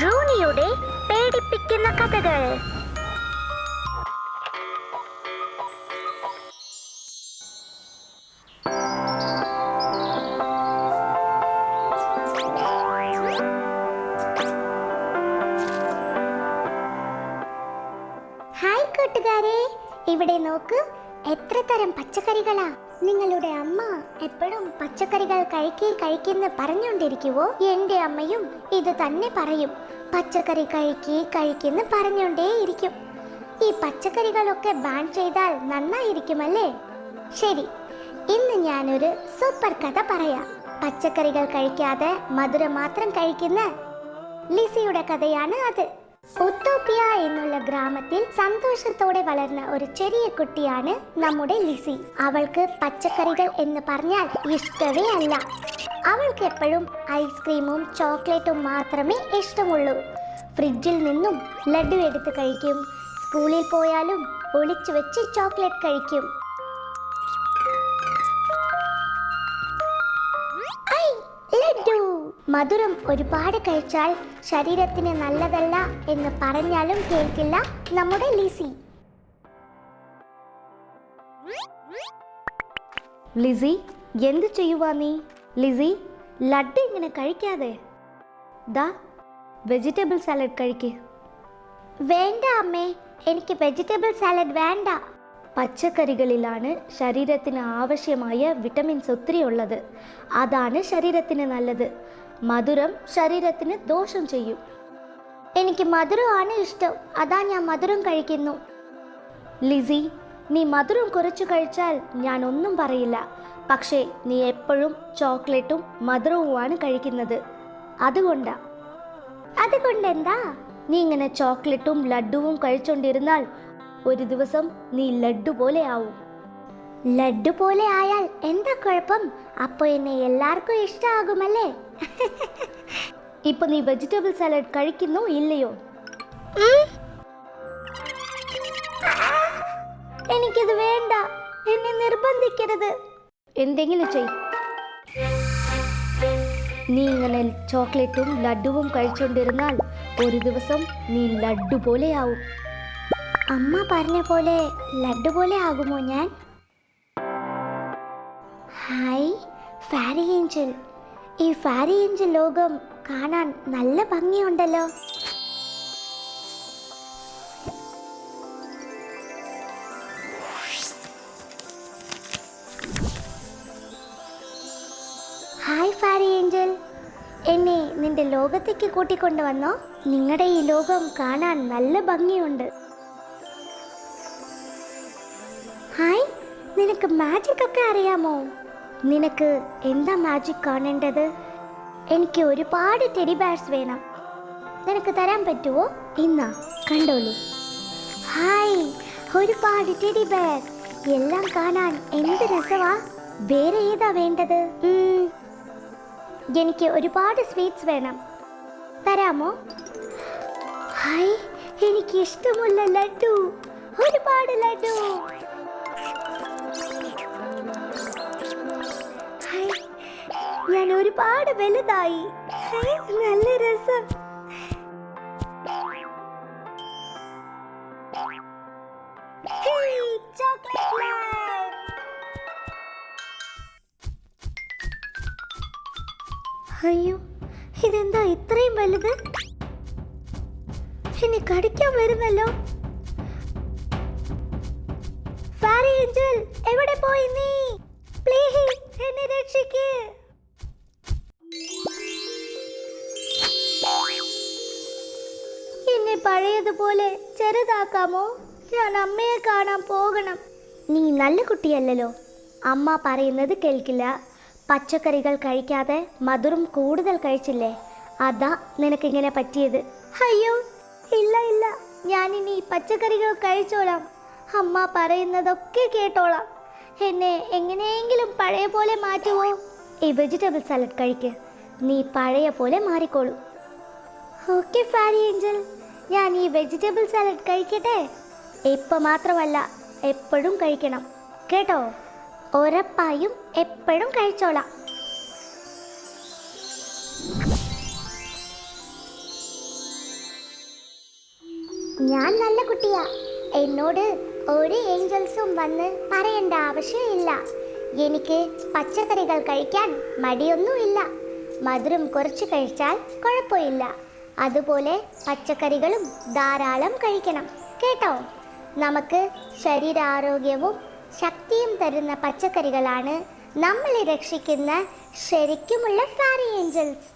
ബ്രൂണിയുടെ പേടിപ്പിക്കുന്ന കഥകൾ. ഹായ് കൂട്ടുകാരെ, ഇവിടെ നോക്ക്, എത്ര തരം പച്ചക്കറികളാ. നിങ്ങളുടെ അമ്മ എപ്പോഴും പച്ചക്കറികൾ കഴിക്കുന്ന പറഞ്ഞുകൊണ്ടിരിക്കുവോ? എൻ്റെ അമ്മയും ഇത് തന്നെ പറയും. പച്ചക്കറി കഴിക്കുന്ന പറഞ്ഞുകൊണ്ടേയിരിക്കും. ഈ പച്ചക്കറികളൊക്കെ ബാൻ ചെയ്താൽ നന്നായിരിക്കുമല്ലേ? ശരി, ഇന്ന് ഞാനൊരു സൂപ്പർ കഥ പറയാം. പച്ചക്കറികൾ കഴിക്കാതെ മധുരം മാത്രം കഴിക്കുന്ന ലിസിയുടെ കഥയാണ് അത്. ഉത്തോപ്പിയ എന്നുള്ള ഗ്രാമത്തിൽ സന്തോഷത്തോടെ വളർന്ന ഒരു ചെറിയ കുട്ടിയാണ് നമ്മുടെ ലിസി. അവൾക്ക് പച്ചക്കറികൾ എന്ന് പറഞ്ഞാൽ ഇഷ്ടമേ അല്ല. അവൾക്ക് എപ്പോഴും ഐസ്ക്രീമും ചോക്ലേറ്റും മാത്രമേ ഇഷ്ടമുള്ളൂ. ഫ്രിഡ്ജിൽ നിന്നും ലഡു എടുത്ത് കഴിക്കും. സ്കൂളിൽ പോയാലും ഒളിച്ചു വെച്ച് ചോക്ലേറ്റ് കഴിക്കും. മധുരം ഒരുപാട് കഴിച്ചാൽ ശരീരത്തിന് നല്ലതല്ല എന്ന് പറഞ്ഞാലും കേൾക്കില്ല നമ്മുടെ ലിസി. ലിസി, എന്ത് ചെയ്യുവാ നീ? ലിസി, ലഡ്ഡു ഇങ്ങനെ കഴിക്കാതെ ദാ വെജിറ്റബിൾ സാലഡ് കഴിക്ക്. വേണ്ട അമ്മേ, എനിക്ക് വെജിറ്റബിൾ സാലഡ് വേണ്ട. പച്ചക്കറികളിലാണ് ശരീരത്തിന് ആവശ്യമായ വിറ്റമിൻസ് ഒത്തിരി ഉള്ളത്. അതാണ് ശരീരത്തിന് നല്ലത്. മധുരം ശരീരത്തിന് ദോഷം ചെയ്യും. എനിക്ക് മധുരമാണ് ഇഷ്ടം, അതാ ഞാൻ മധുരം കഴിക്കുന്നു. ലിസി, നീ മധുരം കുറച്ച് കഴിച്ചാൽ ഞാൻ ഒന്നും പറയില്ല. പക്ഷേ നീ എപ്പോഴും ചോക്ലേറ്റും മധുരവുമാണ് കഴിക്കുന്നത്. അതുകൊണ്ടെന്താ? നീ ഇങ്ങനെ ചോക്ലേറ്റും ലഡുവും കഴിച്ചുകൊണ്ടിരുന്നാൽ ഒരു ദിവസം നീ ലഡ്ഡു പോലെ ആവും. ലഡ്ഡു പോലെ ആയാൽ എന്താ കുഴപ്പം? അപ്പോൾ എന്നെ എല്ലാവർക്കും ഇഷ്ടമാകുമല്ലേ? ഇപ്പൊ നീ വെജിറ്റബിൾ സാലഡ് കഴിക്കുന്നോ ഇല്ലയോ? എനിക്കിത് വേണ്ട, എന്നെ നിർബന്ധിക്കരുത്. എന്തെങ്കിലും ചെയ്. നീ ഇങ്ങനെ ചോക്ലേറ്റും ലഡുവും കഴിച്ചുകൊണ്ടിരുന്നാൽ ഒരു ദിവസം നീ ലഡ്ഡു പോലെ ആവും. അമ്മ പറഞ്ഞ പോലെ ലഡ്ഡു പോലെ ആകുമോ ഞാൻ? Hi fairy angel. ഈ ഫാരി ഏഞ്ചൽ ലോകം കാണാൻ നല്ല ഭംഗിയുണ്ടല്ലോ. ഹായ് ഫാരി ഏഞ്ചൽ, എന്നെ നിന്റെ ലോകത്തേക്ക് കൂട്ടിക്കൊണ്ടുവന്നോ? നിങ്ങളുടെ ഈ ലോകം കാണാൻ നല്ല ഭംഗിയുണ്ട്. ഹായ്, നിനക്ക് മാജിക് ഒക്കെ അറിയാമോ? നിനക്ക് എന്താ മാജിക് കാണേണ്ടത്? എനിക്ക് ഒരുപാട് ടെഡി ബേഴ്സ് വേണം. നിനക്ക് തരാൻ പറ്റുമോ? ഇന്നാ കണ്ടോളൂ. ഹായ്, ഒരുപാട് ടെഡി ബേർ. എല്ലാം കാണാൻ എന്ത് രസവാ. വേറെ ഏതാ വേണ്ടത്? എനിക്ക് ഒരുപാട് സ്വീറ്റ്സ് വേണം. തരാമോ? ഹായ്, എനിക്ക് ഇഷ്ടമുള്ള ലഡു. ഒരുപാട് ലഡു. ഞാൻ ഒരുപാട് വലുതായി. നല്ല രസം. അയ്യോ, ഇതെന്താ ഇത്രയും വലുത്? എന്നെ കടിക്കാൻ വരുന്നല്ലോ. ഫാരി ഏഞ്ചൽ, എവിടെ പോയി നീ? പ്ലീസ് എന്നെ രക്ഷിക്ക്. എന്നെ പഴയതുപോലെ ചെറുതാക്കാമോ? ഞാൻ അമ്മയെ കാണാൻ പോകണം. നീ നല്ല കുട്ടിയല്ലല്ലോ. അമ്മ പറയുന്നത് കേൾക്കില്ല. പച്ചക്കറികൾ കഴിക്കാതെ മധുരം കൂടുതൽ കഴിച്ചില്ലേ? അതാ നിനക്കിങ്ങനെ പറ്റിയത്. അയ്യോ, ഇല്ല, ഞാനിനി പച്ചക്കറികൾ കഴിച്ചോളാം. അമ്മ പറയുന്നതൊക്കെ കേട്ടോളാം. എന്നെ എങ്ങനെയെങ്കിലും പഴയ പോലെ മാറ്റുമോ? ഈ വെജിറ്റബിൾ സാലഡ് കഴിക്ക്. നീ പഴയ പോലെ മാറിക്കോളൂ. ഓക്കെ ഫാരി ഏഞ്ചൽ, ഞാൻ ഈ വെജിറ്റബിൾ സാലഡ് കഴിക്കട്ടെ? ഇപ്പം മാത്രമല്ല, എപ്പോഴും കഴിക്കണം കേട്ടോ? ഉറപ്പായും എപ്പോഴും കഴിച്ചോളാം. ഞാൻ നല്ല കുട്ടിയാ. എന്നോട് ഒരു ഏഞ്ചൽസും വന്ന് പറയേണ്ട ആവശ്യമില്ല. എനിക്ക് പച്ചക്കറികൾ കഴിക്കാൻ മടിയൊന്നുമില്ല. മധുരം കുറച്ച് കഴിച്ചാൽ കുഴപ്പമില്ല. അതുപോലെ പച്ചക്കറികളും ധാരാളം കഴിക്കണം കേട്ടോ. നമുക്ക് ശരീരാരോഗ്യവും ശക്തിയും തരുന്ന പച്ചക്കറികളാണ് നമ്മളെ രക്ഷിക്കുന്ന ശരിക്കുമുള്ള ഫാരി ഏഞ്ചൽസ്.